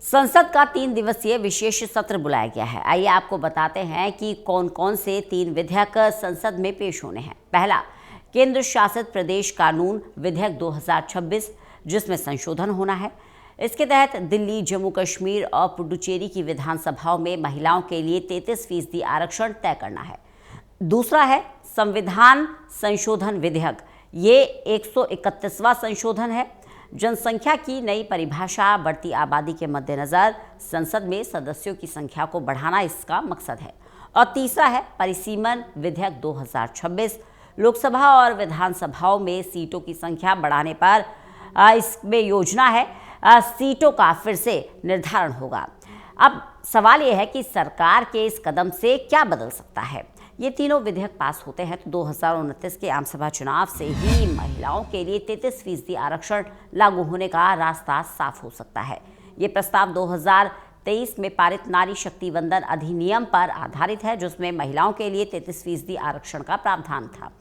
संसद का 3 दिवसीय विशेष सत्र बुलाया गया है। आइए आपको बताते हैं कि कौन कौन से 3 विधेयक संसद में पेश होने हैं। पहला, केंद्र शासित प्रदेश कानून विधेयक 2026, जिसमें संशोधन होना है। इसके तहत दिल्ली, जम्मू कश्मीर और पुडुचेरी की विधानसभाओं में महिलाओं के लिए 33% आरक्षण तय करना है। दूसरा है संविधान संशोधन विधेयक। ये 131वां संशोधन है। जनसंख्या की नई परिभाषा, बढ़ती आबादी के मद्देनजर संसद में सदस्यों की संख्या को बढ़ाना इसका मकसद है। और तीसरा है परिसीमन विधेयक 2026। लोकसभा और विधानसभाओं में सीटों की संख्या बढ़ाने पर इसमें योजना है सीटों का फिर से निर्धारण होगा। अब सवाल यह है कि सरकार के इस कदम से क्या बदल सकता है। ये तीनों विधेयक पास होते हैं तो 2029 के आमसभा चुनाव से ही महिलाओं के लिए 33% आरक्षण लागू होने का रास्ता साफ हो सकता है। ये प्रस्ताव 2023 में पारित नारी शक्ति वंदन अधिनियम पर आधारित है, जिसमें महिलाओं के लिए 33% आरक्षण का प्रावधान था।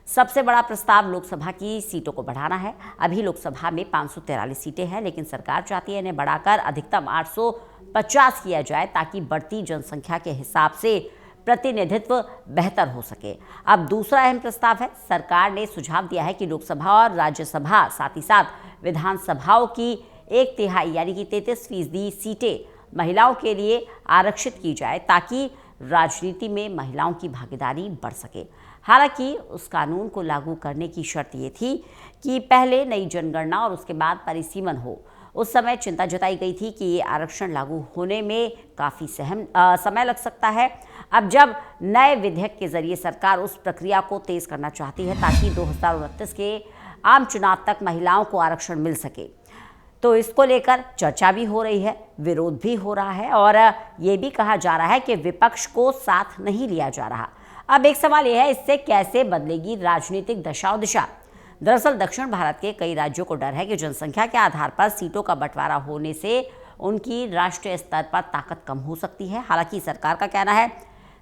सबसे बड़ा प्रस्ताव लोकसभा की सीटों को बढ़ाना है। अभी लोकसभा में 543 सीटें हैं, लेकिन सरकार चाहती है इन्हें बढ़ाकर अधिकतम 850 किया जाए, ताकि बढ़ती जनसंख्या के हिसाब से प्रतिनिधित्व बेहतर हो सके। अब दूसरा अहम प्रस्ताव है, सरकार ने सुझाव दिया है कि लोकसभा और राज्यसभा साथ ही साथ विधानसभाओं की 1/3 यानी कि 33% सीटें महिलाओं के लिए आरक्षित की जाए, ताकि राजनीति में महिलाओं की भागीदारी बढ़ सके। हालांकि उस कानून को लागू करने की शर्त ये थी कि पहले नई जनगणना और उसके बाद परिसीमन हो। उस समय चिंता जताई गई थी कि ये आरक्षण लागू होने में काफ़ी समय लग सकता है। अब जब नए विधेयक के जरिए सरकार उस प्रक्रिया को तेज करना चाहती है, ताकि 2029 के आम चुनाव तक महिलाओं को आरक्षण मिल सके, तो इसको लेकर चर्चा भी हो रही है, विरोध भी हो रहा है और ये भी कहा जा रहा है कि विपक्ष को साथ नहीं लिया जा रहा। अब एक सवाल यह है, इससे कैसे बदलेगी राजनीतिक दशा और दिशा। दरअसल दक्षिण भारत के कई राज्यों को डर है कि जनसंख्या के आधार पर सीटों का बंटवारा होने से उनकी राष्ट्रीय स्तर पर ताकत कम हो सकती है। हालांकि सरकार का कहना है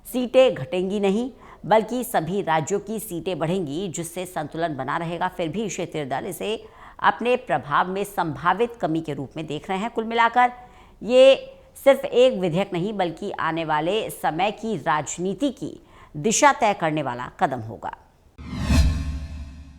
सीटें घटेंगी नहीं, बल्कि सभी राज्यों की सीटें बढ़ेंगी, जिससे संतुलन बना रहेगा। फिर भी क्षेत्रीय दल इसे अपने प्रभाव में संभावित कमी के रूप में देख रहे हैं। कुल मिलाकर ये सिर्फ एक विधेयक नहीं, बल्कि आने वाले समय की राजनीति की दिशा तय करने वाला कदम होगा।